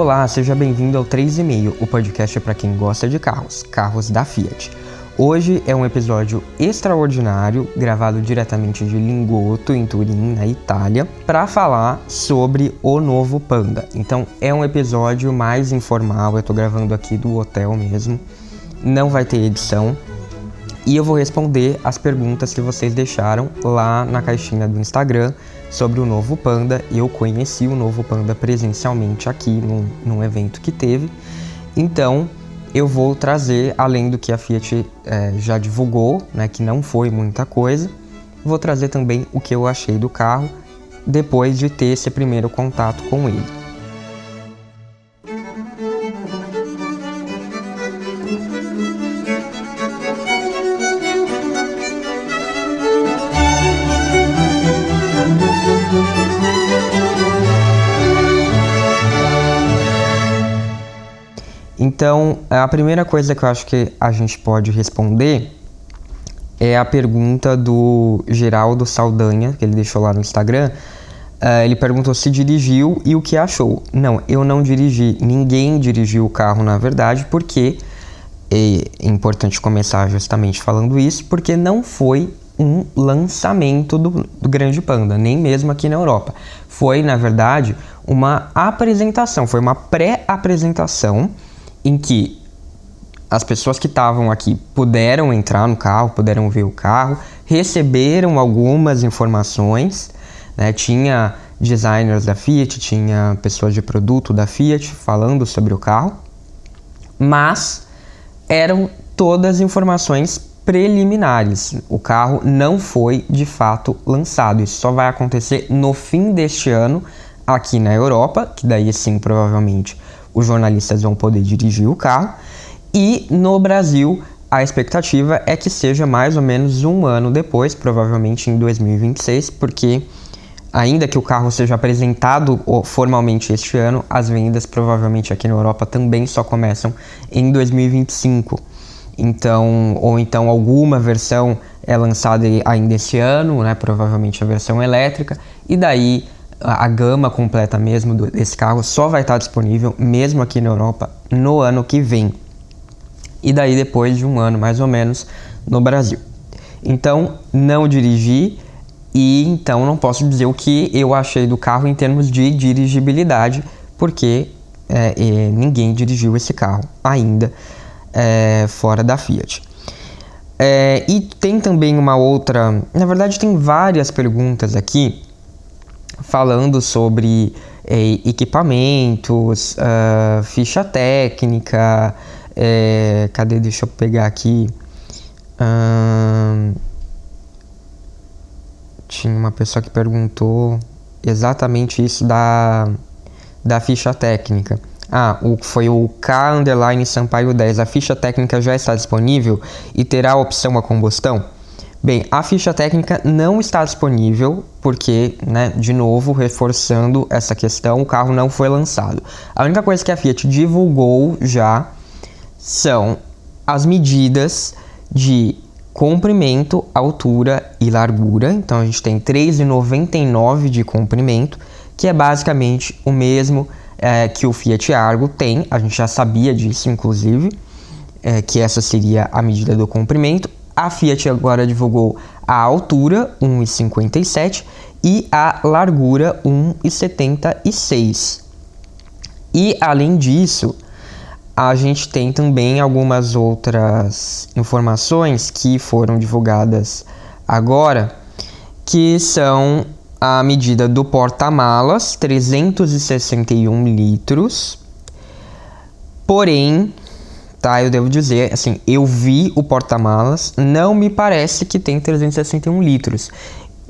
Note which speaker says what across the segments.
Speaker 1: Olá, seja bem-vindo ao 3,5, o podcast para quem gosta de carros da Fiat. Hoje é um episódio extraordinário, gravado diretamente de Lingotto, em Turim, na Itália, para falar sobre o novo Panda. Então é um episódio mais informal, eu estou gravando aqui do hotel mesmo, não vai ter edição. E eu vou responder as perguntas que vocês deixaram lá na caixinha do Instagram sobre o novo Panda. Eu conheci o novo Panda presencialmente aqui num evento que teve. Então eu vou trazer, além do que a Fiat já divulgou, né, que não foi muita coisa, vou trazer também o que eu achei do carro depois de ter esse primeiro contato com ele. Então, a primeira coisa que eu acho que a gente pode responder é a pergunta do Geraldo Saldanha, que ele deixou lá no Instagram. Ele perguntou se dirigiu e o que achou. Não, eu não dirigi, ninguém dirigiu o carro, na verdade, porque é importante começar justamente falando isso, porque não foi um lançamento do Grande Panda, nem mesmo aqui na Europa. Foi, na verdade, uma apresentação, foi uma pré-apresentação em que as pessoas que estavam aqui puderam entrar no carro, puderam ver o carro, receberam algumas informações, né? Tinha designers da Fiat, tinha pessoas de produto da Fiat falando sobre o carro, mas eram todas informações preliminares. O carro não foi de fato lançado. Isso só vai acontecer no fim deste ano aqui na Europa, que daí sim provavelmente os jornalistas vão poder dirigir o carro, e no Brasil a expectativa é que seja mais ou menos um ano depois, provavelmente em 2026, porque ainda que o carro seja apresentado formalmente este ano, as vendas provavelmente aqui na Europa também só começam em 2025. Então, ou então alguma versão é lançada ainda este ano, né, provavelmente a versão elétrica, e daí a gama completa mesmo desse carro só vai estar disponível mesmo aqui na Europa no ano que vem. E daí depois de um ano mais ou menos no Brasil. Então não dirigi e então não posso dizer o que eu achei do carro em termos de dirigibilidade, porque ninguém dirigiu esse carro ainda fora da Fiat. E tem também uma outra, na verdade tem várias perguntas aqui falando sobre equipamentos, ficha técnica, cadê? Deixa eu pegar aqui. Tinha uma pessoa que perguntou exatamente isso da ficha técnica. Foi o K_Sampaio 10. A ficha técnica já está disponível e terá a opção a combustão? Bem, a ficha técnica não está disponível porque, né, de novo, reforçando essa questão, o carro não foi lançado. A única coisa que a Fiat divulgou já são as medidas de comprimento, altura e largura. Então a gente tem 3,99 de comprimento, que é basicamente o mesmo que o Fiat Argo tem. A gente já sabia disso, inclusive, que essa seria a medida do comprimento. A Fiat agora divulgou a altura 1,57 e a largura 1,76. E além disso, a gente tem também algumas outras informações que foram divulgadas agora, que são a medida do porta-malas, 361 litros. Porém, eu devo dizer, assim, eu vi o porta-malas, não me parece que tem 361 litros.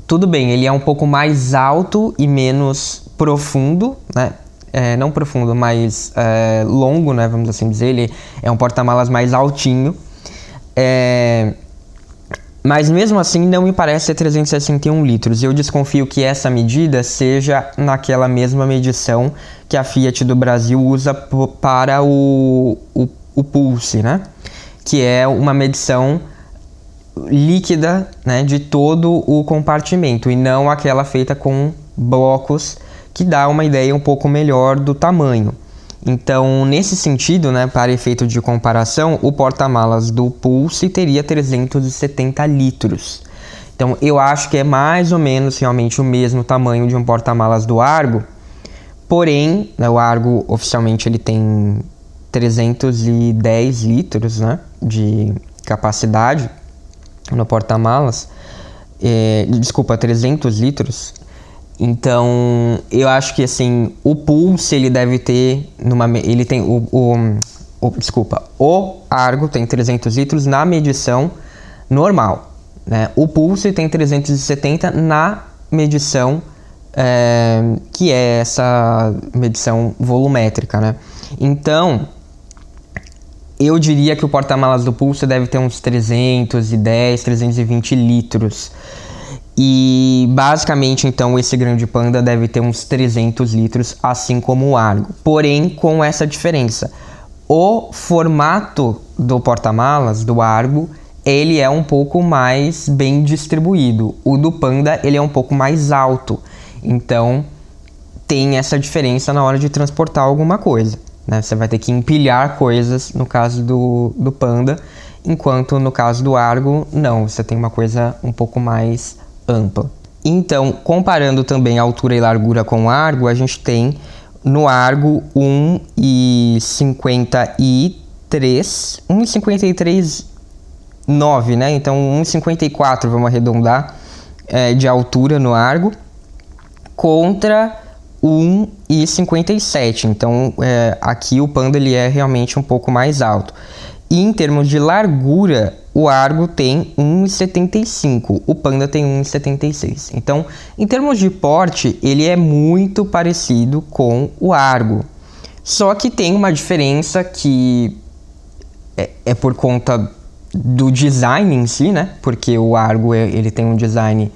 Speaker 1: Tudo bem, ele é um pouco mais alto e menos profundo, né? Não profundo, mas longo, né? Vamos assim dizer, ele é um porta-malas mais altinho. Mas mesmo assim não me parece ser 361 litros. Eu desconfio que essa medida seja naquela mesma medição que a Fiat do Brasil usa para o Pulse, né? Que é uma medição líquida, né, de todo o compartimento e não aquela feita com blocos, que dá uma ideia um pouco melhor do tamanho. Então, nesse sentido, né, para efeito de comparação, o porta-malas do Pulse teria 370 litros. Então, eu acho que é mais ou menos realmente o mesmo tamanho de um porta-malas do Argo. Porém, né, o Argo oficialmente ele tem 310 litros, né, de capacidade no porta-malas. Desculpa, 300 litros. Então, eu acho que assim, o Pulse ele deve ter ele tem o Argo tem 300 litros na medição normal, né? O Pulse tem 370 na medição que é essa medição volumétrica, né? Então, eu diria que o porta-malas do Pulse deve ter uns 310, 320 litros. E basicamente, então, esse grande Panda deve ter uns 300 litros, assim como o Argo. Porém, com essa diferença. O formato do porta-malas, do Argo, ele é um pouco mais bem distribuído. O do Panda, ele é um pouco mais alto. Então, tem essa diferença na hora de transportar alguma coisa, né? Você vai ter que empilhar coisas no caso do Panda, enquanto no caso do Argo, não. Você tem uma coisa um pouco mais ampla. Então, comparando também a altura e largura com o Argo, a gente tem no Argo 1,53,9, né? Então 1,54, vamos arredondar, de altura no Argo, contra 1,57. Então, aqui o Panda ele é realmente um pouco mais alto. E em termos de largura, o Argo tem 1,75, o Panda tem 1,76. Então, em termos de porte, ele é muito parecido com o Argo. Só que tem uma diferença que é por conta do design em si, né? Porque o Argo ele tem um design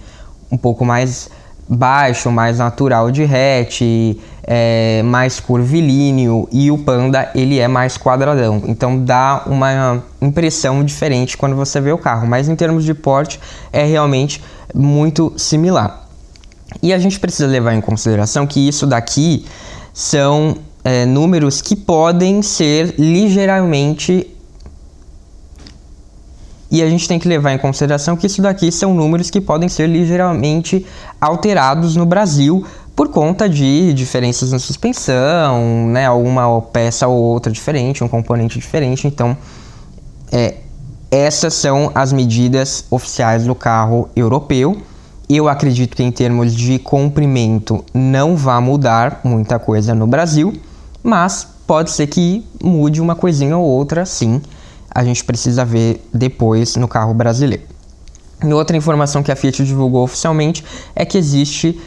Speaker 1: um pouco mais baixo, mais natural de hatch, mais curvilíneo, e o Panda ele é mais quadradão, então dá uma impressão diferente quando você vê o carro, mas em termos de porte é realmente muito similar. E a gente precisa levar em consideração que isso daqui são números que podem ser ligeiramente... E a gente tem que levar em consideração que isso daqui são números que podem ser ligeiramente alterados no Brasil por conta de diferenças na suspensão, né? Alguma peça ou outra diferente, um componente diferente. Então, essas são as medidas oficiais do carro europeu. Eu acredito que em termos de comprimento não vai mudar muita coisa no Brasil, mas pode ser que mude uma coisinha ou outra, sim. A gente precisa ver depois no carro brasileiro. E outra informação que a Fiat divulgou oficialmente é que existe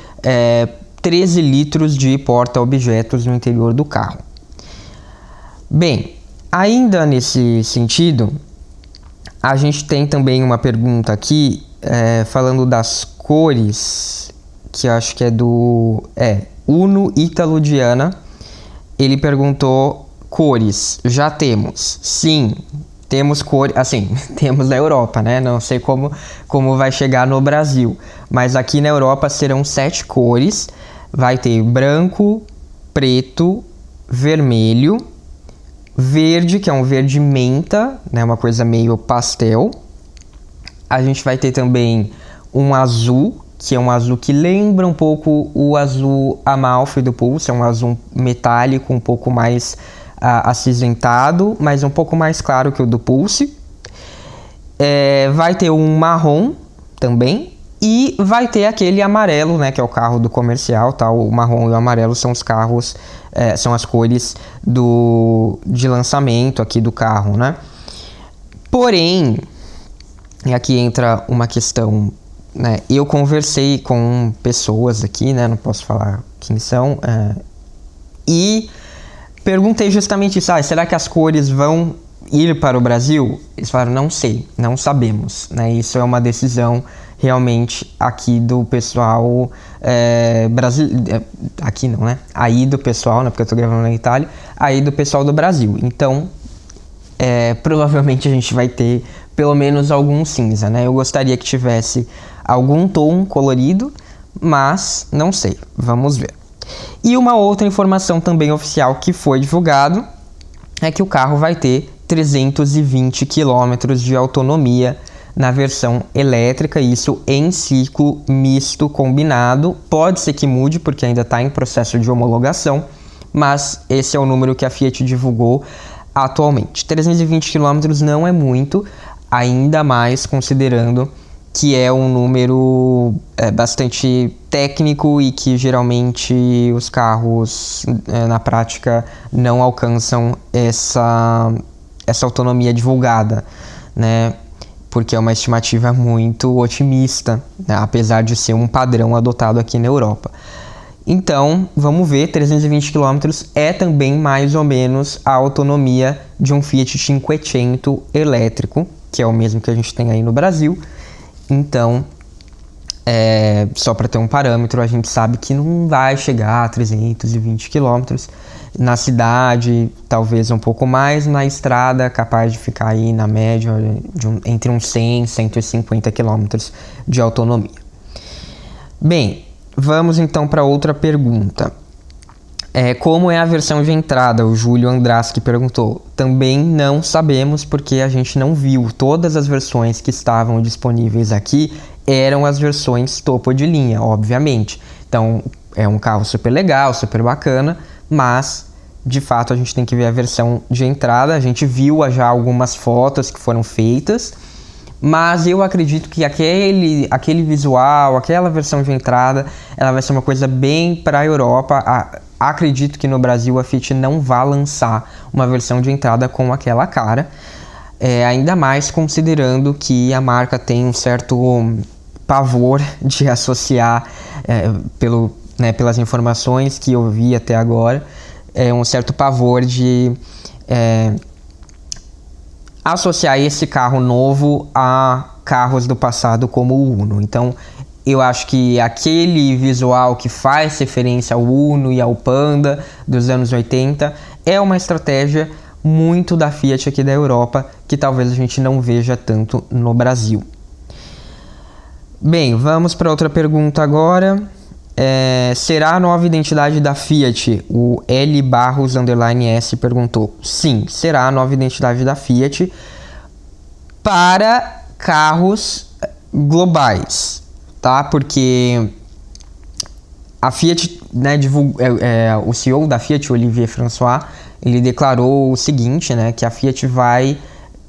Speaker 1: 13 litros de porta-objetos no interior do carro. Bem, ainda nesse sentido, a gente tem também uma pergunta aqui falando das cores, que eu acho que é do Uno Ítalo Diana. Ele perguntou cores. Já temos? Sim. Temos cor, assim, temos na Europa, né? Não sei como vai chegar no Brasil. Mas aqui na Europa serão 7 cores. Vai ter branco, preto, vermelho, verde, que é um verde menta, né? Uma coisa meio pastel. A gente vai ter também um azul, que é um azul que lembra um pouco o azul Amalfi do Pulse. É um azul metálico, um pouco mais... acinzentado, mas um pouco mais claro que o do Pulse. Vai ter um marrom também, e vai ter aquele amarelo, né, que é o carro do comercial, tá? O marrom e o amarelo são os carros, são as cores de lançamento aqui do carro, né? Porém, e aqui entra uma questão, né? Eu conversei com pessoas aqui, né? Não posso falar quem são, e perguntei justamente isso, será que as cores vão ir para o Brasil? Eles falaram, não sei, não sabemos, né? Isso é uma decisão realmente aqui do pessoal brasileiro, aqui não, né? Aí do pessoal, né? Porque eu tô gravando na Itália, aí do pessoal do Brasil. Então, provavelmente a gente vai ter pelo menos algum cinza, né? Eu gostaria que tivesse algum tom colorido, mas não sei, vamos ver. E uma outra informação também oficial que foi divulgado é que o carro vai ter 320 km de autonomia na versão elétrica, isso em ciclo misto combinado. Pode ser que mude, porque ainda está em processo de homologação, mas esse é o número que a Fiat divulgou atualmente. 320 km não é muito, ainda mais considerando que é um número bastante técnico e que geralmente os carros na prática não alcançam essa autonomia divulgada, né? Porque é uma estimativa muito otimista, né? Apesar de ser um padrão adotado aqui na Europa. Então, vamos ver, 320 km é também mais ou menos a autonomia de um Fiat Cinquecento elétrico, que é o mesmo que a gente tem aí no Brasil. Então, só para ter um parâmetro, a gente sabe que não vai chegar a 320 km. Na cidade, talvez um pouco mais, na estrada, capaz de ficar aí na média entre uns 100 e 150 km de autonomia. Bem, vamos então para outra pergunta. Como é a versão de entrada? O Júlio Andraschi perguntou. Também não sabemos, porque a gente não viu. Todas as versões que estavam disponíveis aqui eram as versões topo de linha, obviamente. Então, é um carro super legal, super bacana, mas de fato a gente tem que ver a versão de entrada. A gente viu já algumas fotos que foram feitas, mas eu acredito que aquele visual, aquela versão de entrada, ela vai ser uma coisa bem para a Europa. Acredito que no Brasil a Fiat não vai lançar uma versão de entrada com aquela cara, ainda mais considerando que a marca tem um certo pavor de associar, pelas informações que eu vi até agora, um certo pavor de associar esse carro novo a carros do passado como o Uno. Então, eu acho que aquele visual que faz referência ao Uno e ao Panda dos anos 80 é uma estratégia muito da Fiat aqui da Europa, que talvez a gente não veja tanto no Brasil. Bem, vamos para outra pergunta agora. Será a nova identidade da Fiat? O L Barros _S perguntou. Sim, será a nova identidade da Fiat para carros globais, tá? Porque a Fiat, o CEO da Fiat, Olivier François, ele declarou o seguinte, né, que a Fiat vai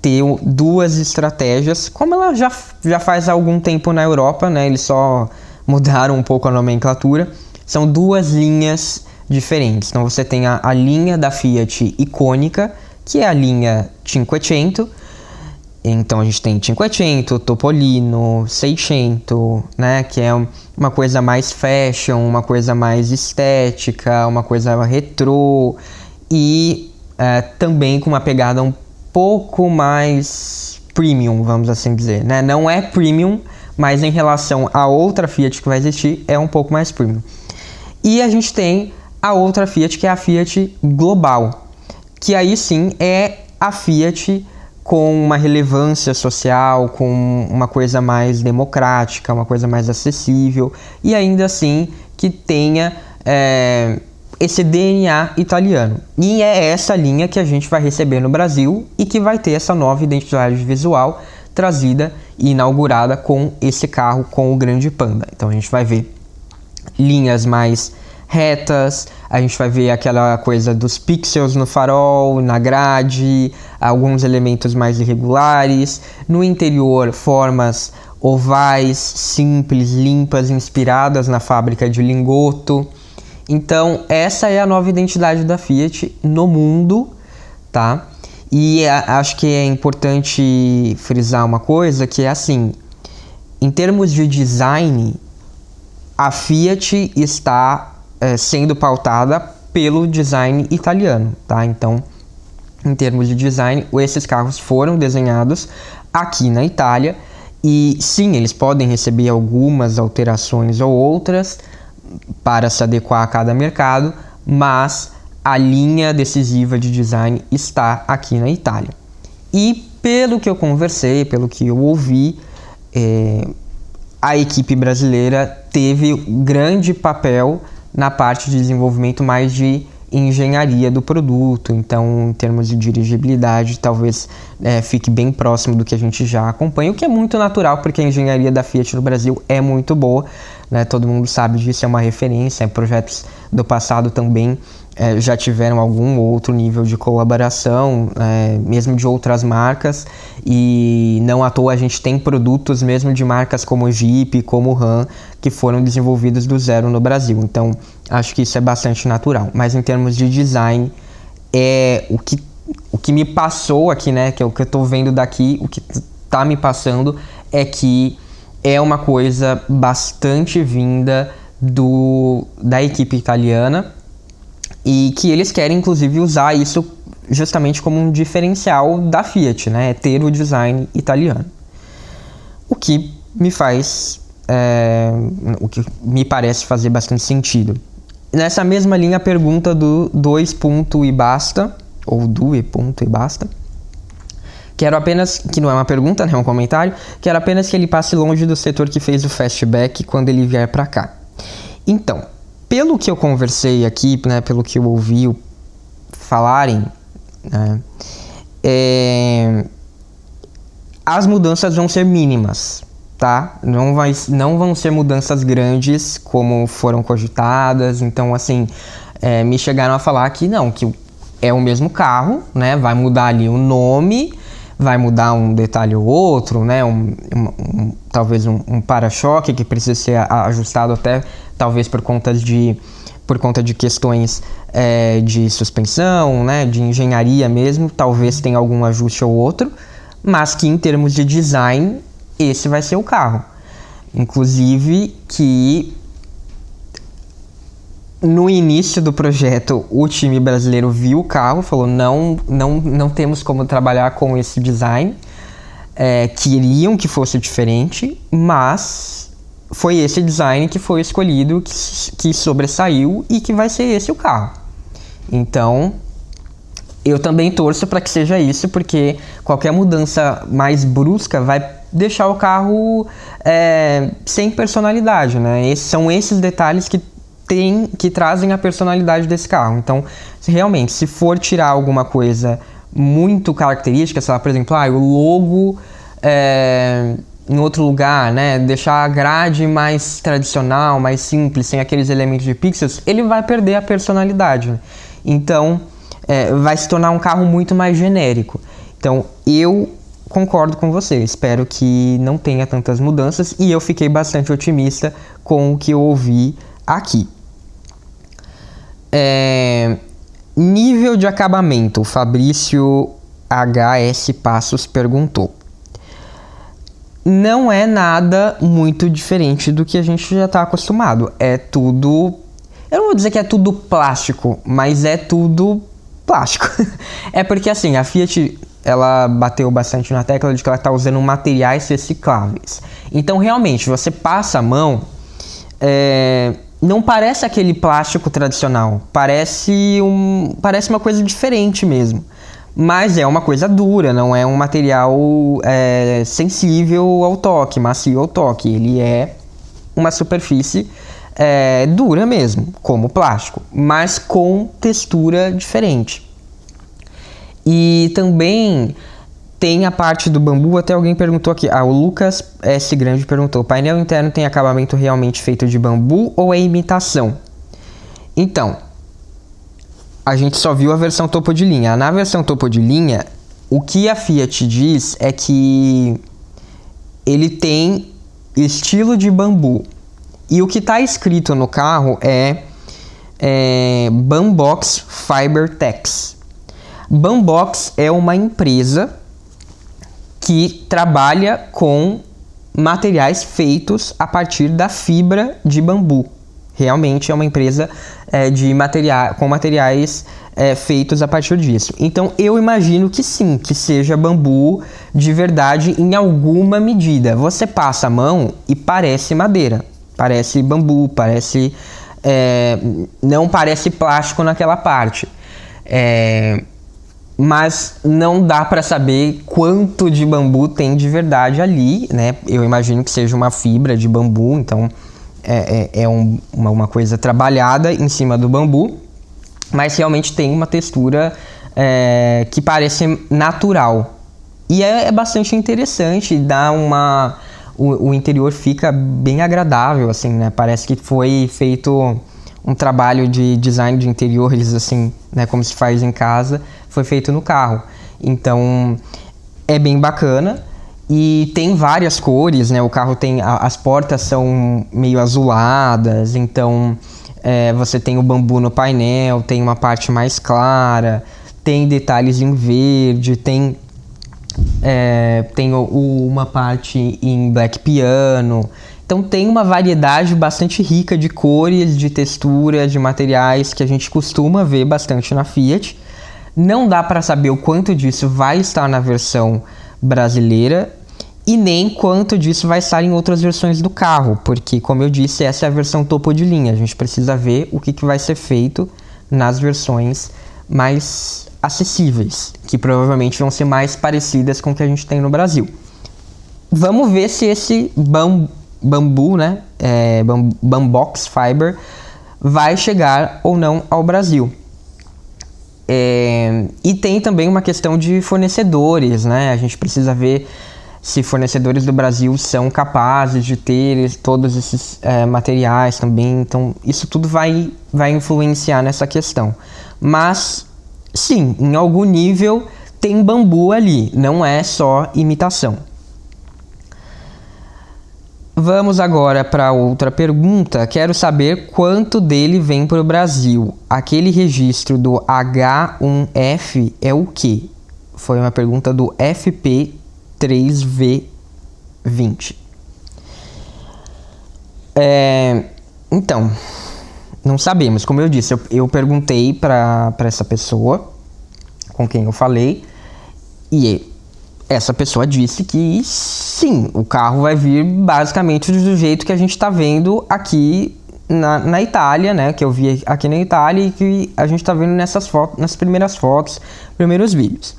Speaker 1: ter duas estratégias, como ela já faz há algum tempo na Europa, né? Eles só mudaram um pouco a nomenclatura. São duas linhas diferentes. Então você tem a linha da Fiat icônica, que é a linha Cinquecento. Então a gente tem Cinquecento, Topolino, Seicento, né? Que é uma coisa mais fashion, uma coisa mais estética, uma coisa retrô e também com uma pegada um pouco mais premium, vamos assim dizer, né? Não é premium, mas em relação a outra Fiat que vai existir, é um pouco mais premium. E a gente tem a outra Fiat, que é a Fiat Global, que aí sim é a Fiat com uma relevância social, com uma coisa mais democrática, uma coisa mais acessível, e ainda assim que tenha esse DNA italiano. E é essa linha que a gente vai receber no Brasil e que vai ter essa nova identidade visual trazida e inaugurada com esse carro, com o Grande Panda. Então a gente vai ver linhas mais retas, a gente vai ver aquela coisa dos pixels no farol, na grade, alguns elementos mais irregulares, no interior formas ovais, simples, limpas, inspiradas na fábrica de Lingotto. Então essa é a nova identidade da Fiat no mundo, tá? E acho que é importante frisar uma coisa, que é assim, em termos de design, a Fiat está sendo pautada pelo design italiano, tá? Então, em termos de design, esses carros foram desenhados aqui na Itália e sim, eles podem receber algumas alterações ou outras para se adequar a cada mercado, mas a linha decisiva de design está aqui na Itália. E pelo que eu conversei, pelo que eu ouvi, a equipe brasileira teve grande papel na parte de desenvolvimento mais de engenharia do produto. Então, em termos de dirigibilidade, talvez fique bem próximo do que a gente já acompanha, o que é muito natural, porque a engenharia da Fiat no Brasil é muito boa, né? Todo mundo sabe disso, é uma referência. Projetos do passado também já tiveram algum outro nível de colaboração, mesmo de outras marcas, e não à toa a gente tem produtos mesmo de marcas como Jeep, como Ram, que foram desenvolvidos do zero no Brasil. Então, acho que isso é bastante natural. Mas em termos de design, o que me passou aqui, né, que é o que eu estou vendo daqui, o que está me passando é que é uma coisa bastante vinda da equipe italiana, e que eles querem, inclusive, usar isso justamente como um diferencial da Fiat, né? Ter o design italiano. O que me parece fazer bastante sentido. Nessa mesma linha, a pergunta do 2 ponto e basta, ou do e ponto e basta, quero apenas, que não é uma pergunta, né? É um comentário, quero apenas que ele passe longe do setor que fez o fastback quando ele vier para cá. Então, pelo que eu conversei aqui, né, pelo que eu ouvi falarem, né, as mudanças vão ser mínimas, tá? Não vão ser mudanças grandes como foram cogitadas. Então, assim, me chegaram a falar que não, que é o mesmo carro, né? Vai mudar ali o nome, vai mudar um detalhe ou outro, né? Talvez um para-choque que precisa ser ajustado até talvez por conta de questões de suspensão, né? De engenharia mesmo, talvez tenha algum ajuste ou outro, mas que em termos de design, esse vai ser o carro. Inclusive que no início do projeto, o time brasileiro viu o carro, falou não temos como trabalhar com esse design, queriam que fosse diferente, mas foi esse design que foi escolhido, que sobressaiu e que vai ser esse o carro. Então, eu também torço para que seja isso, porque qualquer mudança mais brusca vai deixar o carro sem personalidade, né? São esses detalhes que trazem a personalidade desse carro. Então, realmente, se for tirar alguma coisa muito característica, sei lá, por exemplo, o logo em outro lugar, né? Deixar a grade mais tradicional, mais simples, sem aqueles elementos de pixels, ele vai perder a personalidade, né? Então, vai se tornar um carro muito mais genérico. Então, eu concordo com você, espero que não tenha tantas mudanças, e eu fiquei bastante otimista com o que eu ouvi aqui. Nível de acabamento, o Fabrício HS Passos perguntou. Não é nada muito diferente do que a gente já está acostumado. É tudo... Eu não vou dizer que é tudo plástico, mas é tudo plástico. É porque, assim, a Fiat, ela bateu bastante na tecla de que ela está usando materiais recicláveis. Então, realmente, você passa a mão... não parece aquele plástico tradicional. Parece uma coisa diferente mesmo. Mas é uma coisa dura, não é um material sensível ao toque, macio ao toque. Ele é uma superfície dura mesmo, como plástico, mas com textura diferente. E também tem a parte do bambu, até alguém perguntou aqui, o Lucas S. Grande perguntou, o painel interno tem acabamento realmente feito de bambu ou é imitação? Então, a gente só viu a versão topo de linha. Na versão topo de linha, o que a Fiat diz é que ele tem estilo de bambu. E o que está escrito no carro é Bambox Fibertex. Bambox é uma empresa que trabalha com materiais feitos a partir da fibra de bambu. Realmente é uma empresa com materiais feitos a partir disso. Então eu imagino que sim, que seja bambu de verdade em alguma medida. Você passa a mão e parece madeira, parece bambu, não parece plástico naquela parte. Mas não dá para saber quanto de bambu tem de verdade ali, né? Eu imagino que seja uma fibra de bambu, então uma coisa trabalhada em cima do bambu, mas realmente tem uma textura que parece natural. E é bastante interessante, o interior fica bem agradável, assim, né? Parece que foi feito um trabalho de design de interiores, assim, né? Como se faz em casa, foi feito no carro. Então, é bem bacana. E tem várias cores, né? O carro tem... As portas são meio azuladas, então você tem o bambu no painel, tem uma parte mais clara, tem detalhes em verde, tem uma parte em black piano. Então tem uma variedade bastante rica de cores, de textura, de materiais que a gente costuma ver bastante na Fiat. Não dá para saber o quanto disso vai estar na versão brasileira e nem quanto disso vai estar em outras versões do carro, porque, como eu disse, essa é a versão topo de linha. A gente precisa ver o que vai ser feito nas versões mais acessíveis, que provavelmente vão ser mais parecidas com o que a gente tem no Brasil. Vamos ver se esse bambu, né, Bambox Fiber, vai chegar ou não ao Brasil. E tem também uma questão de fornecedores, né? A gente precisa ver se fornecedores do Brasil são capazes de ter todos esses materiais também. Então, isso tudo vai influenciar nessa questão. Mas, sim, em algum nível tem bambu ali, não é só imitação. Vamos agora para outra pergunta. Quero saber quanto dele vem para o Brasil. Aquele registro do H1F é o quê? Foi uma pergunta do FP3V20. Então, não sabemos. Como eu disse, eu perguntei para essa pessoa com quem eu falei e essa pessoa disse que sim, o carro vai vir basicamente do jeito que a gente está vendo aqui na Itália, né? Que eu vi aqui na Itália e que a gente está vendo nessas fotos, nas primeiras fotos, primeiros vídeos.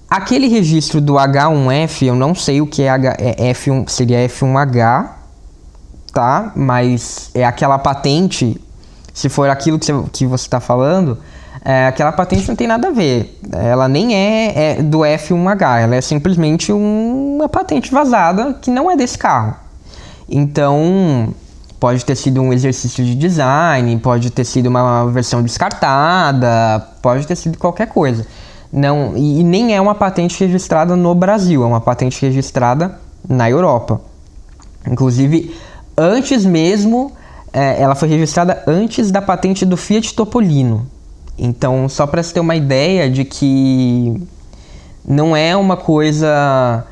Speaker 1: Aquele registro do H1F, eu não sei o que é F1, seria F1H, tá? Mas é aquela patente, se for aquilo que você está falando, aquela patente não tem nada a ver. Ela nem é do F1H, ela é simplesmente uma patente vazada que não é desse carro. Então, pode ter sido um exercício de design, pode ter sido uma versão descartada, pode ter sido qualquer coisa. Não, e nem é uma patente registrada no Brasil, é uma patente registrada na Europa. Inclusive, antes mesmo, ela foi registrada antes da patente do Fiat Topolino. Então, só para você ter uma ideia de que não é uma coisa...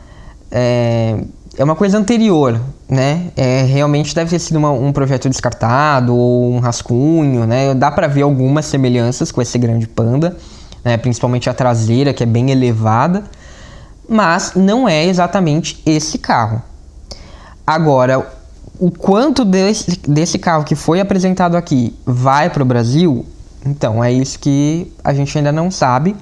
Speaker 1: É uma coisa anterior, né? Realmente deve ter sido um projeto descartado ou um rascunho, né? Dá para ver algumas semelhanças com esse grande Panda, né? Principalmente a traseira, que é bem elevada, mas não é exatamente esse carro. Agora, o quanto desse carro que foi apresentado aqui vai para o Brasil... Então, é isso que a gente ainda não sabe,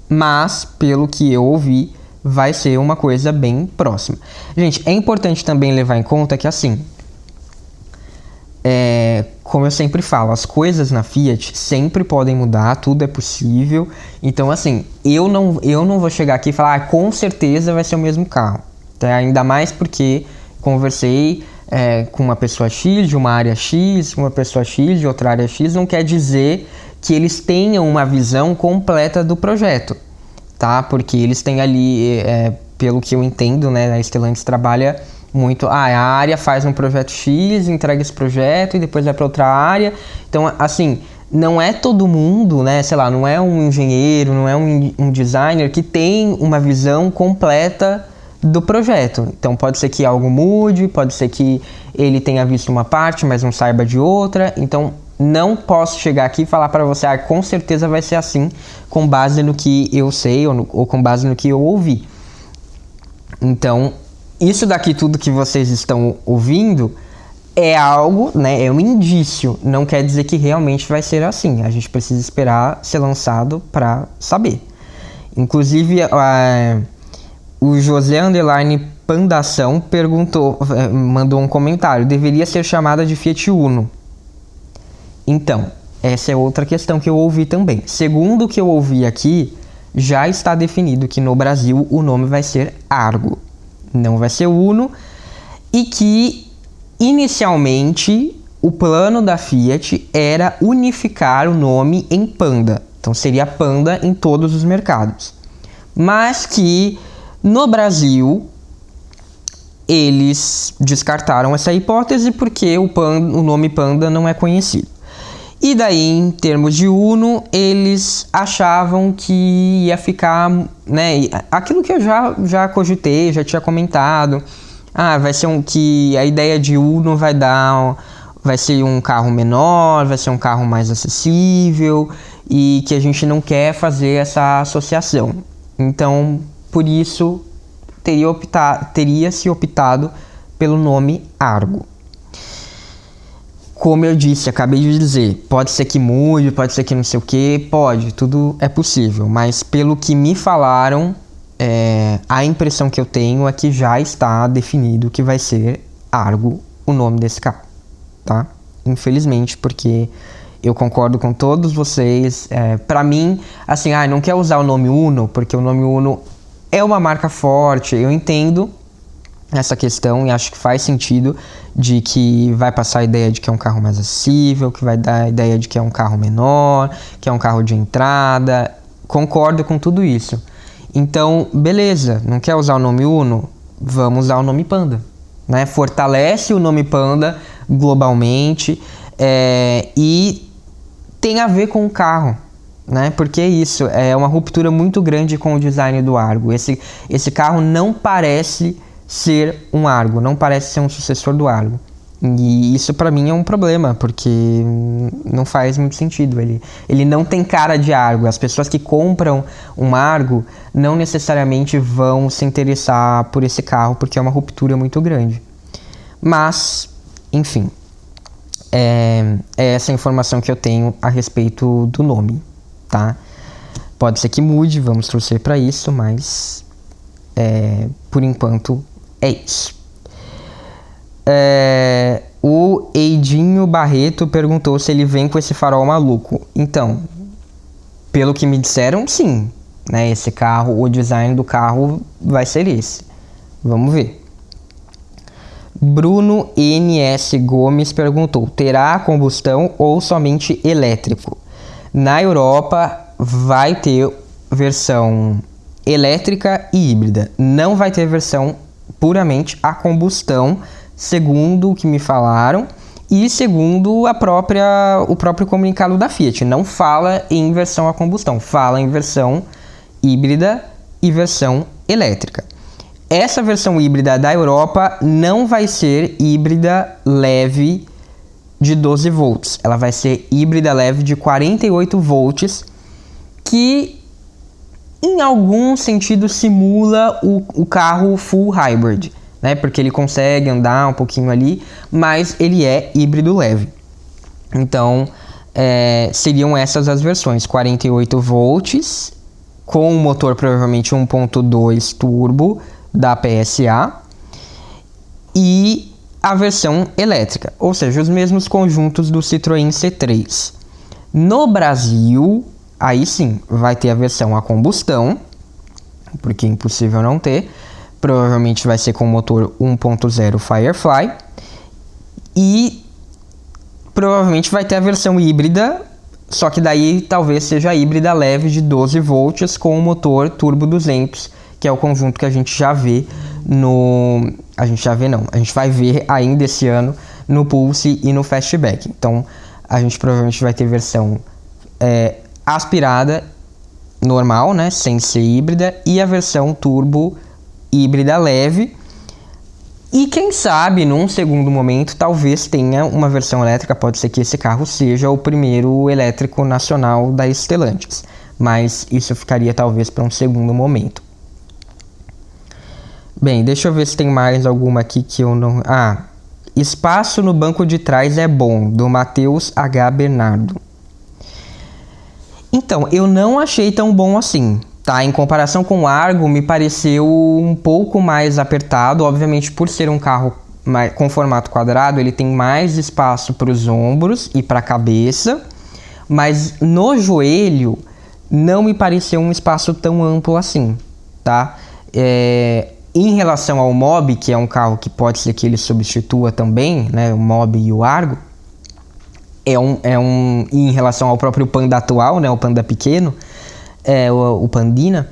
Speaker 1: mas, pelo que eu ouvi, vai ser uma coisa bem próxima. Gente, é importante também levar em conta que, assim, como eu sempre falo, as coisas na Fiat sempre podem mudar, tudo é possível. Então, assim, eu não vou chegar aqui e falar, com certeza vai ser o mesmo carro. Tá? Ainda mais porque conversei... com uma pessoa X, de uma área X, uma pessoa X, de outra área X, não quer dizer que eles tenham uma visão completa do projeto, tá? Porque eles têm ali, pelo que eu entendo, né, a Stellantis trabalha muito, a área faz um projeto X, entrega esse projeto e depois vai para outra área. Então, assim, não é todo mundo, né, sei lá, não é um engenheiro, não é um designer que tem uma visão completa do projeto. Então pode ser que algo mude, pode ser que ele tenha visto uma parte, mas não saiba de outra. Então não posso chegar aqui e falar para você, com certeza vai ser assim, com base no que eu sei ou com base no que eu ouvi. Então, isso daqui tudo que vocês estão ouvindo é algo, né, é um indício, não quer dizer que realmente vai ser assim. A gente precisa esperar ser lançado para saber. Inclusive, o José Pandação perguntou, mandou um comentário: deveria ser chamada de Fiat Uno. Então, essa é outra questão que eu ouvi também. Segundo o que eu ouvi aqui, já está definido que no Brasil o nome vai ser Argo, não vai ser Uno, e que inicialmente o plano da Fiat era unificar o nome em Panda. Então seria Panda em todos os mercados. Mas que no Brasil eles descartaram essa hipótese porque o nome Panda não é conhecido. E daí, em termos de Uno, eles achavam que ia ficar, né, aquilo que eu já cogitei, já tinha comentado. Vai ser que a ideia de Uno vai ser um carro menor, vai ser um carro mais acessível e que a gente não quer fazer essa associação. Então, por isso, teria se optado pelo nome Argo. Como eu disse, acabei de dizer, pode ser que mude, pode ser que não sei o que, pode, tudo é possível. Mas pelo que me falaram, a impressão que eu tenho é que já está definido que vai ser Argo o nome desse carro, tá? Infelizmente, porque eu concordo com todos vocês. Pra mim, assim, não quer usar o nome Uno, porque o nome Uno é uma marca forte, eu entendo essa questão e acho que faz sentido de que vai passar a ideia de que é um carro mais acessível, que vai dar a ideia de que é um carro menor, que é um carro de entrada. Concordo com tudo isso. Então, beleza, não quer usar o nome Uno? Vamos usar o nome Panda, né? Fortalece o nome Panda globalmente e tem a ver com o carro, né? Porque é isso, é uma ruptura muito grande com o design do Argo. Esse carro não parece ser um Argo, não parece ser um sucessor do Argo. E isso pra mim é um problema, porque não faz muito sentido. Ele não tem cara de Argo. As pessoas que compram um Argo não necessariamente vão se interessar por esse carro, porque é uma ruptura muito grande. Mas, enfim, é essa informação que eu tenho a respeito do nome, tá? Pode ser que mude, vamos torcer para isso, mas por enquanto é isso. O Eidinho Barreto perguntou se ele vem com esse farol maluco. Então, pelo que me disseram, sim, né? Esse carro, o design do carro vai ser esse. Vamos ver. Bruno NS Gomes perguntou: terá combustão ou somente elétrico? Na Europa vai ter versão elétrica e híbrida. Não vai ter versão puramente a combustão, segundo o que me falaram e segundo o próprio comunicado da Fiat. Não fala em versão a combustão, fala em versão híbrida e versão elétrica. Essa versão híbrida da Europa não vai ser híbrida leve de 12 volts. Ela vai ser híbrida leve de 48 volts, que em algum sentido simula o carro full hybrid, né? Porque ele consegue andar um pouquinho ali, mas ele é híbrido leve. Então, seriam essas as versões: 48 volts, com o motor provavelmente 1.2 turbo da PSA, e a versão elétrica, ou seja, os mesmos conjuntos do Citroën C3. No Brasil, aí sim, vai ter a versão a combustão, porque é impossível não ter. Provavelmente vai ser com motor 1.0 Firefly. E provavelmente vai ter a versão híbrida, só que daí talvez seja a híbrida leve de 12 volts com o motor turbo 200, que é o conjunto que a gente já vê a gente vai ver ainda esse ano no Pulse e no Fastback. Então, a gente provavelmente vai ter versão aspirada normal, né, sem ser híbrida, e a versão turbo híbrida leve. E quem sabe, num segundo momento, talvez tenha uma versão elétrica. Pode ser que esse carro seja o primeiro elétrico nacional da Stellantis, mas isso ficaria talvez para um segundo momento. Bem, deixa eu ver se tem mais alguma aqui que eu não... espaço no banco de trás é bom, do Matheus H. Bernardo. Então, eu não achei tão bom assim, Tá, em comparação com o Argo, me pareceu um pouco mais apertado. Obviamente, por ser um carro com formato quadrado, ele tem mais espaço para os ombros e para a cabeça, mas no joelho não me pareceu um espaço tão amplo assim, tá? Em relação ao Mobi, que é um carro que pode ser que ele substitua também, né, o Mobi e o Argo, em relação ao próprio Panda atual, né, o Panda pequeno, o Pandina,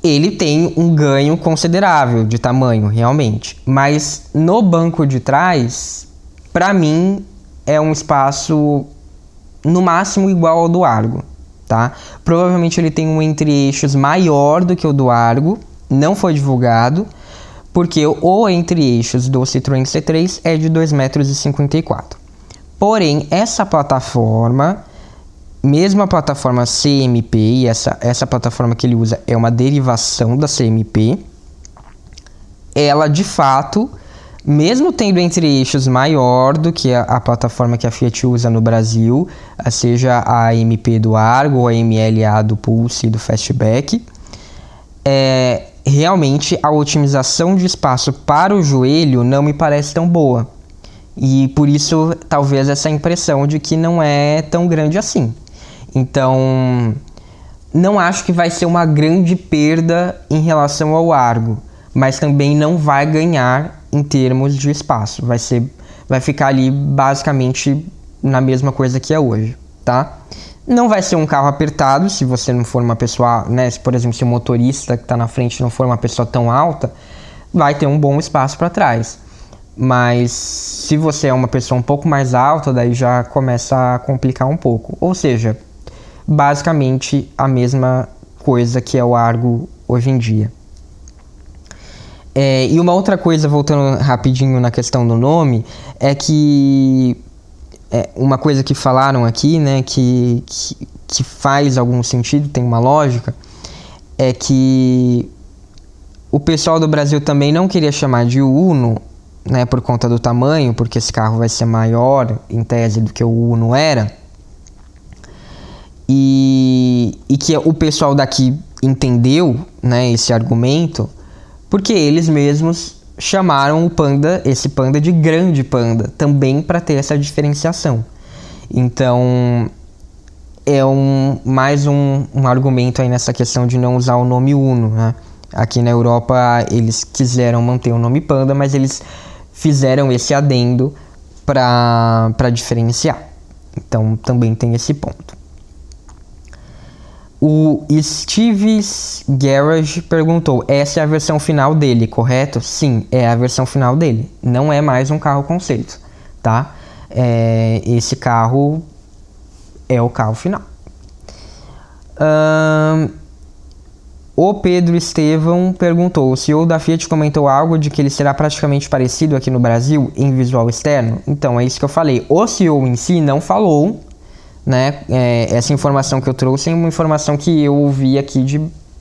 Speaker 1: ele tem um ganho considerável de tamanho, realmente. Mas no banco de trás, para mim, é um espaço no máximo igual ao do Argo, tá? Provavelmente ele tem um entre-eixos maior do que o do Argo, não foi divulgado, porque o entre-eixos do Citroën C3 é de 2,54 m. Porém, essa plataforma, mesmo a plataforma CMP, e essa plataforma que ele usa é uma derivação da CMP, ela de fato, mesmo tendo entre-eixos maior do que a plataforma que a Fiat usa no Brasil, seja a MP do Argo ou a MLA do Pulse e do Fastback, realmente a otimização de espaço para o joelho não me parece tão boa. E por isso, talvez essa impressão de que não é tão grande assim. Então, não acho que vai ser uma grande perda em relação ao Argo, mas também não vai ganhar em termos de espaço. Vai ficar ali basicamente na mesma coisa que é hoje, tá? Não vai ser um carro apertado se você não for uma pessoa, né? Se, por exemplo, se o motorista que está na frente não for uma pessoa tão alta, vai ter um bom espaço para trás. Mas se você é uma pessoa um pouco mais alta, daí já começa a complicar um pouco. Ou seja, basicamente a mesma coisa que é o Argo hoje em dia. E uma outra coisa, voltando rapidinho na questão do nome, é que uma coisa que falaram aqui, né, que faz algum sentido, tem uma lógica, é que o pessoal do Brasil também não queria chamar de Uno, né, por conta do tamanho, porque esse carro vai ser maior em tese do que o Uno era, e que o pessoal daqui entendeu, né, esse argumento, porque eles mesmos chamaram esse Panda de Grande Panda, também para ter essa diferenciação. Então é mais um argumento aí nessa questão de não usar o nome Uno, né? Aqui na Europa eles quiseram manter o nome Panda, mas eles fizeram esse adendo para diferenciar. Então também tem esse ponto. O Steve's Garage perguntou: essa é a versão final dele, correto? Sim, é a versão final dele. Não é mais um carro conceito, tá? Esse carro é o carro final. O Pedro Estevão perguntou: o CEO da Fiat comentou algo de que ele será praticamente parecido aqui no Brasil em visual externo? Então, é isso que eu falei. O CEO em si não falou, né? Essa informação que eu trouxe é uma informação que eu ouvi aqui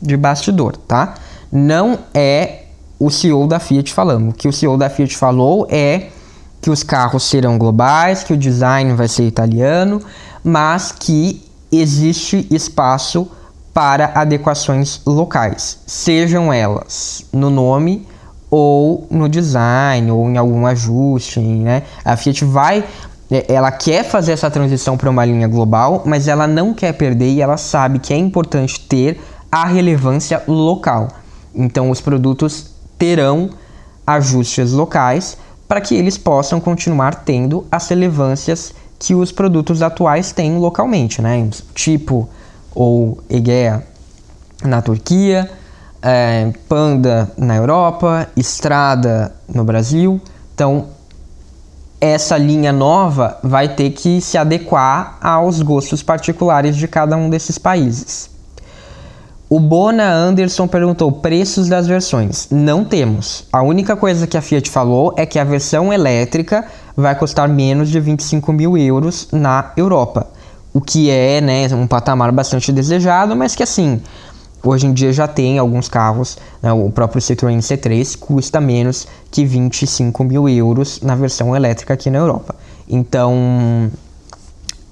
Speaker 1: de bastidor, tá? Não é o CEO da Fiat falando. O que o CEO da Fiat falou é que os carros serão globais, que o design vai ser italiano, mas que existe espaço para adequações locais, sejam elas no nome ou no design ou em algum ajuste, né? A Fiat ela quer fazer essa transição para uma linha global, mas ela não quer perder e ela sabe que é importante ter a relevância local. Então os produtos terão ajustes locais para que eles possam continuar tendo as relevâncias que os produtos atuais têm localmente, né? Tipo ou Egea na Turquia, Panda na Europa, Strada no Brasil. Então essa linha nova vai ter que se adequar aos gostos particulares de cada um desses países. O Bona Anderson perguntou: preços das versões? Não temos. A única coisa que a Fiat falou é que a versão elétrica vai custar menos de 25 mil euros na Europa. O que é, né, um patamar bastante desejado, mas que assim, hoje em dia já tem alguns carros, né, o próprio Citroën C3 custa menos que 25 mil euros na versão elétrica aqui na Europa. Então,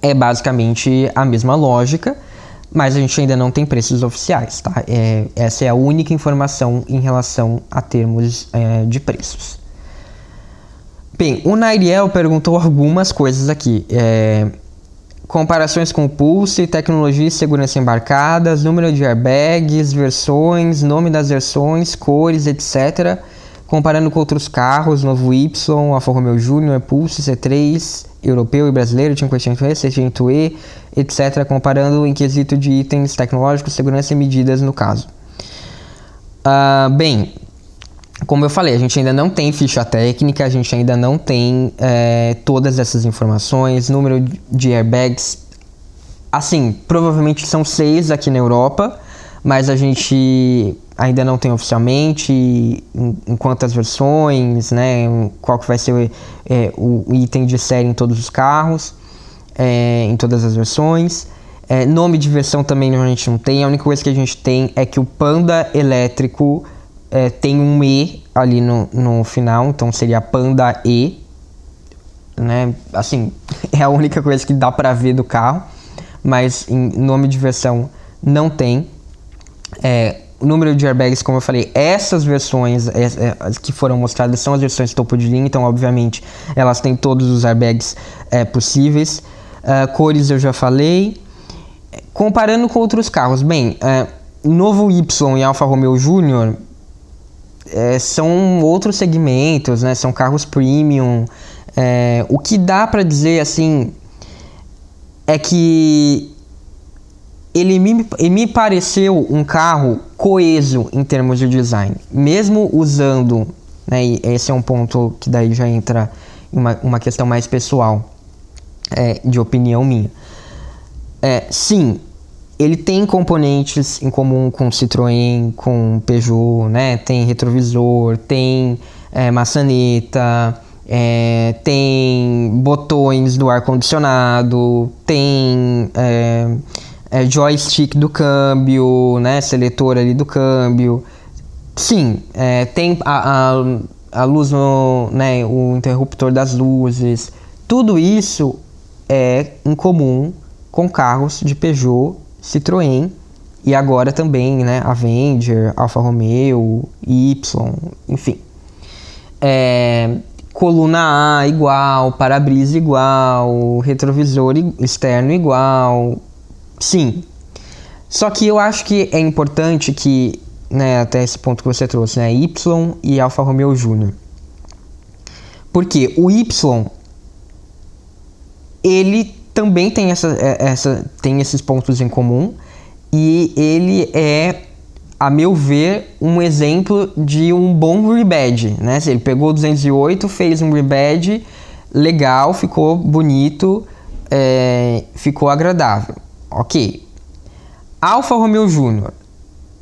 Speaker 1: é basicamente a mesma lógica, mas a gente ainda não tem preços oficiais, tá? Essa é a única informação em relação a termos de preços. Bem, o Nairiel perguntou algumas coisas aqui. Comparações com o Pulse, tecnologia e segurança embarcadas, número de airbags, versões, nome das versões, cores, etc. Comparando com outros carros, novo Y, Alfa Romeo Júnior, Pulse, C3, europeu e brasileiro, 500E, 600E, etc. Comparando em quesito de itens tecnológicos, segurança e medidas no caso. Bem, como eu falei, a gente ainda não tem ficha técnica, a gente ainda não tem todas essas informações, número de airbags. Assim, provavelmente são 6 aqui na Europa, mas a gente ainda não tem oficialmente em quantas versões, né, qual que vai ser o item de série em todos os carros, em todas as versões. Nome de versão também a gente não tem, a única coisa que a gente tem é que o Panda elétrico tem um E ali no final, então seria Panda E, né, assim, é a única coisa que dá pra ver do carro, mas em nome de versão não tem. O número de airbags, como eu falei, essas versões as que foram mostradas são as versões topo de linha, então obviamente elas têm todos os airbags possíveis. Cores eu já falei. Comparando com outros carros, bem, novo Y e Alfa Romeo Júnior são outros segmentos, né? São carros premium. O que dá para dizer assim é que ele me pareceu um carro coeso em termos de design, mesmo usando, né, e esse é um ponto que daí já entra em uma questão mais pessoal, de opinião minha. Sim, ele tem componentes em comum com Citroën, com Peugeot, né? Tem retrovisor, tem maçaneta, tem botões do ar-condicionado, tem joystick do câmbio, né? Seletor ali do câmbio. Sim, tem a luz, né? O interruptor das luzes. Tudo isso é em comum com carros de Peugeot, Citroën e agora também, né, Avenger, Alfa Romeo, Y, enfim. Coluna A igual, para-brisa igual, retrovisor externo igual, sim. Só que eu acho que é importante que, né, até esse ponto que você trouxe, né, Y e Alfa Romeo Júnior. Porque o Y, ele também tem tem esses pontos em comum e ele é, a meu ver, um exemplo de um bom rebadge, né? Ele pegou o 208, fez um rebadge legal, ficou bonito, ficou agradável, ok. Alfa Romeo Júnior,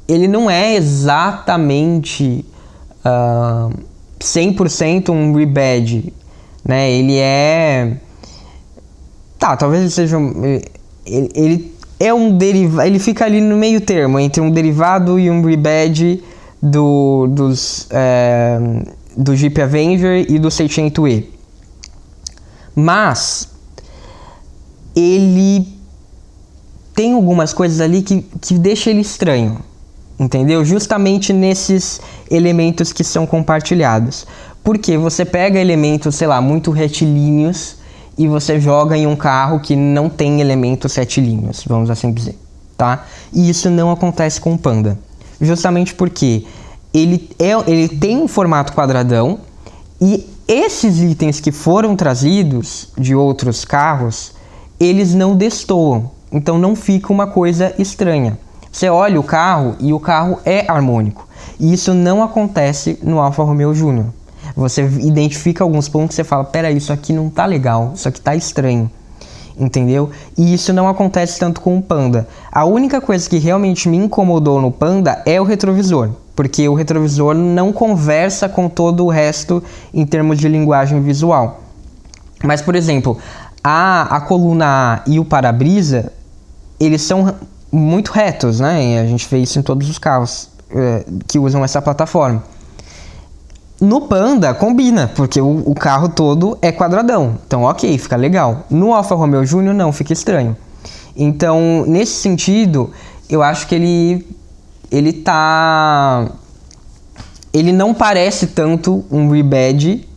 Speaker 1: ele não é exatamente 100% um rebadge, né? Ele talvez ele seja ele é um derivado, ele fica ali no meio termo entre um derivado e um rebadge do Jeep Avenger e do 600E. Mas ele tem algumas coisas ali que deixa ele estranho, entendeu? Justamente nesses elementos que são compartilhados. Porque você pega elementos, sei lá, muito retilíneos e você joga em um carro que não tem elementos retilíneos, vamos assim dizer, tá? E isso não acontece com o Panda, justamente porque ele tem um formato quadradão e esses itens que foram trazidos de outros carros, eles não destoam, então não fica uma coisa estranha. Você olha o carro e o carro é harmônico, e isso não acontece no Alfa Romeo Júnior. Você identifica alguns pontos e você fala, peraí, isso aqui não tá legal, isso aqui tá estranho, entendeu? E isso não acontece tanto com o Panda. A única coisa que realmente me incomodou no Panda é o retrovisor, porque o retrovisor não conversa com todo o resto em termos de linguagem visual. Mas, por exemplo, a coluna A e o para-brisa, eles são muito retos, né? E a gente vê isso em todos os carros que usam essa plataforma. No Panda combina, porque o carro todo é quadradão, então ok, fica legal. No Alfa Romeo Júnior não, fica estranho. Então, nesse sentido, eu acho que ele não parece tanto um rebadge,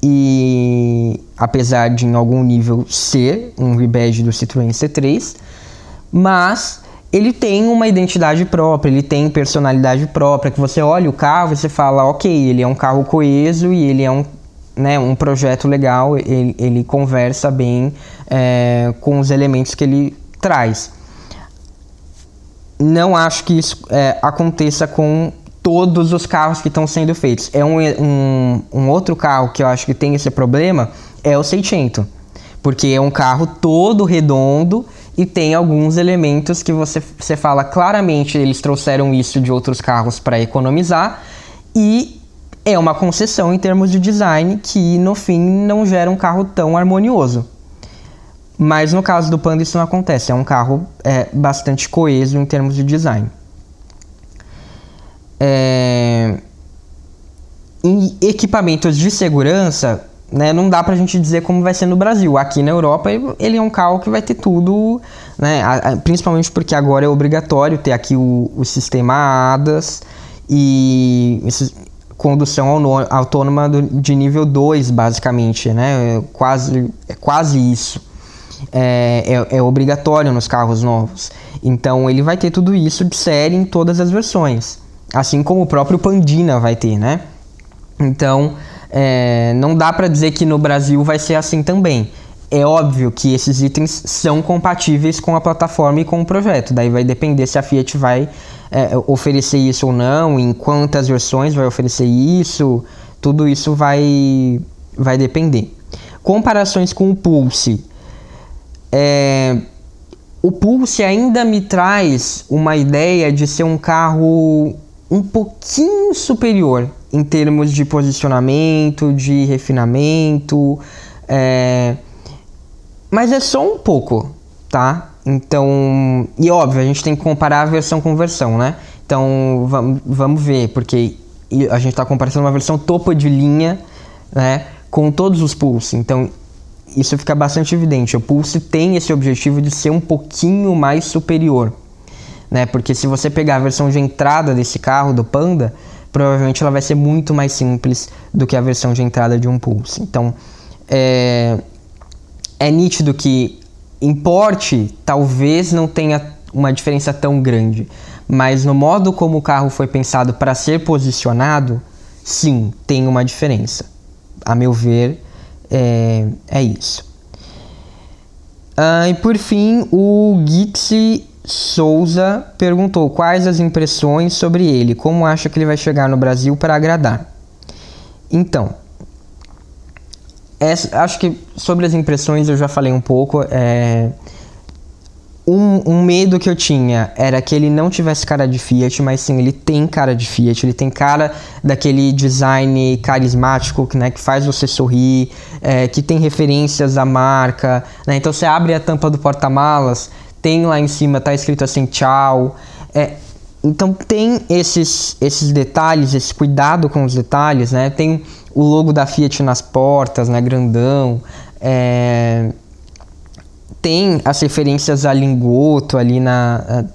Speaker 1: e apesar de em algum nível ser um rebadge do Citroën C3, mas ele tem uma identidade própria, ele tem personalidade própria, que você olha o carro e você fala, ok, ele é um carro coeso e ele é um projeto legal, ele conversa bem com os elementos que ele traz. Não acho que isso aconteça com todos os carros que estão sendo feitos. Um outro carro que eu acho que tem esse problema é o Seicento, porque é um carro todo redondo e tem alguns elementos que você fala claramente, eles trouxeram isso de outros carros para economizar, e é uma concessão em termos de design que no fim não gera um carro tão harmonioso. Mas no caso do Panda isso não acontece, é um carro bastante coeso em termos de design. Em equipamentos de segurança, né, não dá pra gente dizer como vai ser no Brasil. Aqui na Europa ele é um carro que vai ter tudo, né, principalmente porque agora é obrigatório ter aqui o sistema ADAS e condução autônoma de nível 2, basicamente, né, é quase isso. É obrigatório nos carros novos. Então ele vai ter tudo isso de série em todas as versões, assim como o próprio Pandina vai ter, né? Então não dá para dizer que no Brasil vai ser assim também. É óbvio que esses itens são compatíveis com a plataforma e com o projeto. Daí vai depender se a Fiat vai oferecer isso ou não, em quantas versões vai oferecer isso. Tudo isso vai depender. Comparações com o Pulse. O Pulse ainda me traz uma ideia de ser um carro um pouquinho superior em termos de posicionamento, de refinamento, mas é só um pouco, tá? Então, e óbvio, a gente tem que comparar versão com versão, né? Então, vamos ver, porque a gente está comparando uma versão topo de linha, né, com todos os Pulse. Então, isso fica bastante evidente. O Pulse tem esse objetivo de ser um pouquinho mais superior, né? Porque se você pegar a versão de entrada desse carro, do Panda, provavelmente ela vai ser muito mais simples do que a versão de entrada de um Pulse. Então, é nítido que em porte talvez não tenha uma diferença tão grande, mas no modo como o carro foi pensado para ser posicionado, sim, tem uma diferença. A meu ver, é isso. E por fim, o Gitsi Souza perguntou quais as impressões sobre ele, como acha que ele vai chegar no Brasil para agradar. Então, acho que sobre as impressões eu já falei um pouco. Um medo que eu tinha era que ele não tivesse cara de Fiat, mas sim, ele tem cara de Fiat, ele tem cara daquele design carismático, né, que faz você sorrir, que tem referências à marca, né? Então você abre a tampa do porta-malas, tem lá em cima, tá escrito assim, tchau. Então tem esses detalhes, esse cuidado com os detalhes, né? Tem o logo da Fiat nas portas, né, grandão. Tem as referências a lingoto ali,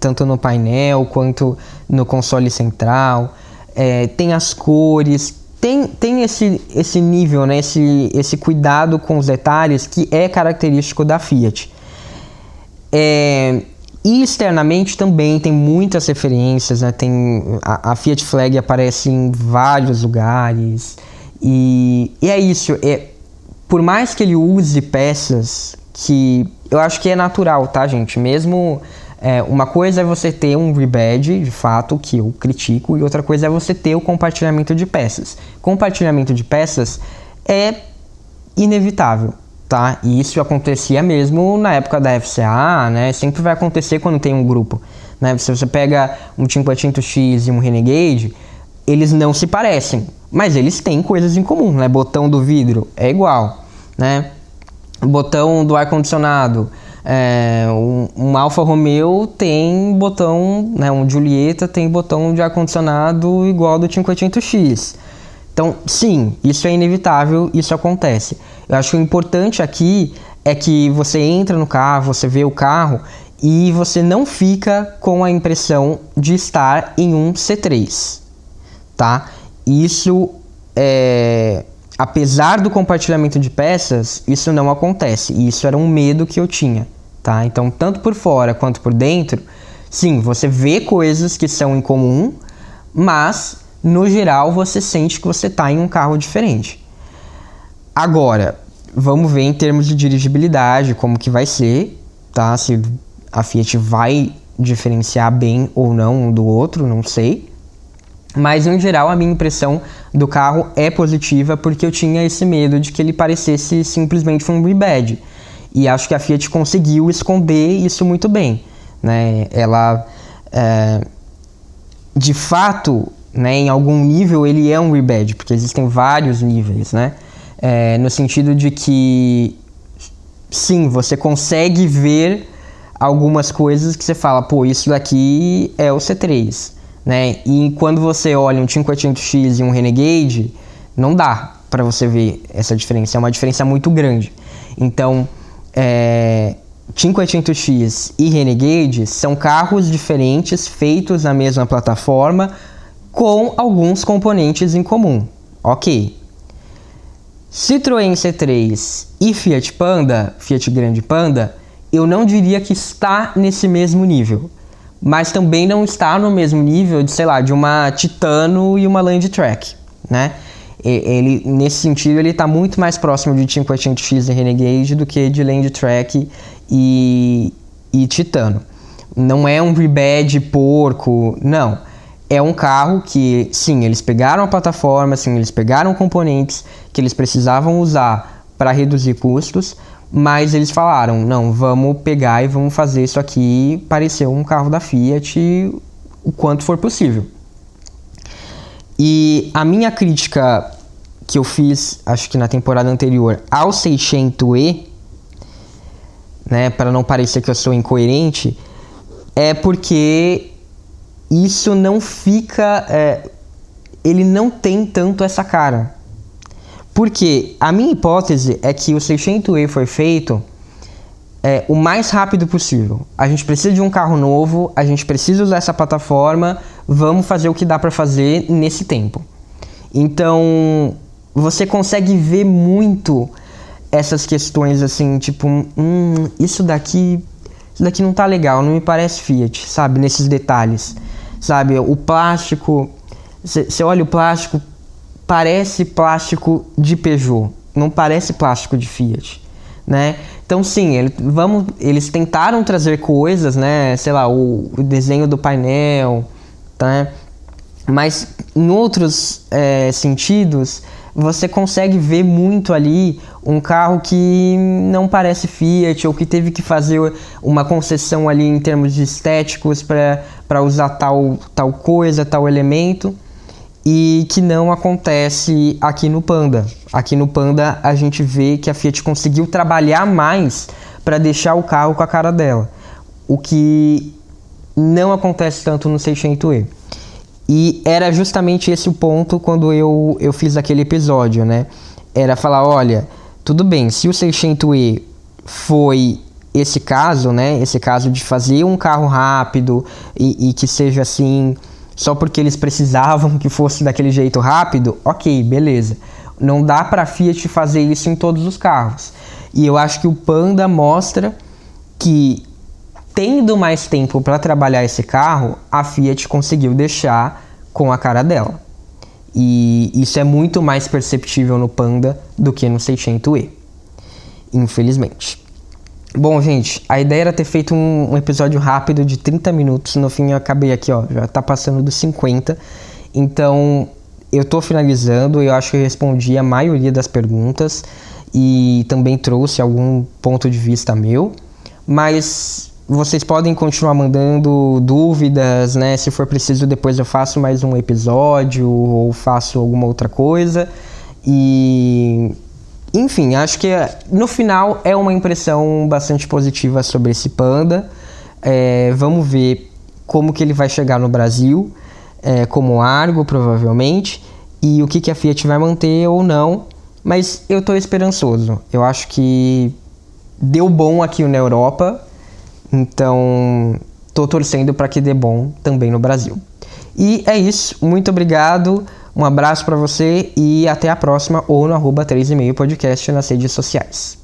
Speaker 1: tanto no painel quanto no console central. Tem as cores, tem esse nível, né, esse cuidado com os detalhes que é característico da Fiat. E externamente também tem muitas referências, né? A Fiat Flag aparece em vários lugares. E é isso. Por mais que ele use peças que eu acho que é natural, tá, gente? Mesmo uma coisa é você ter um rebadge, de fato, que eu critico, e outra coisa é você ter o compartilhamento de peças. Compartilhamento de peças é inevitável, tá? E isso acontecia mesmo na época da FCA, né? Sempre vai acontecer quando tem um grupo, né? Se você pega um Cinquecento X e um Renegade, eles não se parecem, mas eles têm coisas em comum, né? Botão do vidro é igual, né? Botão do ar-condicionado, um Alfa Romeo tem botão, né? Um Giulietta tem botão de ar-condicionado igual ao do Cinquecento X. Então, sim, isso é inevitável, isso acontece. Eu acho que o importante aqui é que você entra no carro, você vê o carro e você não fica com a impressão de estar em um C3, tá? Isso, apesar do compartilhamento de peças, isso não acontece, e isso era um medo que eu tinha, tá? Então, tanto por fora quanto por dentro, sim, você vê coisas que são em comum, mas, no geral, você sente que você está em um carro diferente. Agora, vamos ver em termos de dirigibilidade como que vai ser, tá? Se a Fiat vai diferenciar bem ou não um do outro, não sei. Mas, em geral, a minha impressão do carro é positiva porque eu tinha esse medo de que ele parecesse simplesmente um rebadge. E acho que a Fiat conseguiu esconder isso muito bem, né? Ela, de fato, né, em algum nível ele é um rebadge, porque existem vários níveis, né? No sentido de que, sim, você consegue ver algumas coisas que você fala, pô, isso daqui é o C3, né? E quando você olha um 500X e um Renegade, não dá para você ver essa diferença, é uma diferença muito grande. Então, 500X e Renegade são carros diferentes, feitos na mesma plataforma, com alguns componentes em comum, ok. Citroën C3 e Fiat Panda, Fiat Grande Panda, eu não diria que está nesse mesmo nível, mas também não está no mesmo nível de, sei lá, de uma Titano e uma Landtrek, né? Ele, nesse sentido, ele está muito mais próximo de 500X e Renegade do que de Landtrek e Titano. Não é um rebadge porco, não. É um carro que, sim, eles pegaram a plataforma, sim, eles pegaram componentes que eles precisavam usar para reduzir custos, mas eles falaram, não, vamos pegar e vamos fazer isso aqui parecer um carro da Fiat o quanto for possível. E a minha crítica que eu fiz, acho que na temporada anterior, ao 600E, né, para não parecer que eu sou incoerente, é porque isso não fica, ele não tem tanto essa cara. Porque a minha hipótese é que o 600E foi feito o mais rápido possível. A gente precisa de um carro novo, a gente precisa usar essa plataforma, vamos fazer o que dá para fazer nesse tempo. Então, você consegue ver muito essas questões assim, tipo, isso daqui não tá legal, não me parece Fiat, sabe? Nesses detalhes, sabe? O plástico, você olha o plástico, parece plástico de Peugeot, não parece plástico de Fiat, né? Então sim, eles tentaram trazer coisas, né? Sei lá, o desenho do painel, tá? Mas em outros sentidos, você consegue ver muito ali um carro que não parece Fiat ou que teve que fazer uma concessão ali em termos de estéticos para usar tal coisa, tal elemento, e que não acontece aqui no Panda. Aqui no Panda a gente vê que a Fiat conseguiu trabalhar mais para deixar o carro com a cara dela, o que não acontece tanto no 600E. E era justamente esse o ponto quando eu fiz aquele episódio, né? Era falar, olha, tudo bem, se o 600E foi esse caso, né? Esse caso de fazer um carro rápido e que seja assim, só porque eles precisavam que fosse daquele jeito rápido, ok, beleza. Não dá pra Fiat fazer isso em todos os carros. E eu acho que o Panda mostra que, tendo mais tempo para trabalhar esse carro, a Fiat conseguiu deixar com a cara dela. E isso é muito mais perceptível no Panda do que no 600E, infelizmente. Bom, gente, a ideia era ter feito um episódio rápido de 30 minutos. No fim eu acabei aqui, ó, já tá passando dos 50. Então eu tô finalizando. Eu acho que eu respondi a maioria das perguntas e também trouxe algum ponto de vista meu. Mas vocês podem continuar mandando dúvidas, né? Se for preciso, depois eu faço mais um episódio ou faço alguma outra coisa. E enfim, acho que no final é uma impressão bastante positiva sobre esse Panda. Vamos ver como que ele vai chegar no Brasil, como Argo provavelmente, e o que a Fiat vai manter ou não. Mas eu estou esperançoso. Eu acho que deu bom aqui na Europa, Então, tô torcendo para que dê bom também no Brasil. E é isso, muito obrigado, um abraço para você e até a próxima, ou no @3,5podcast nas redes sociais.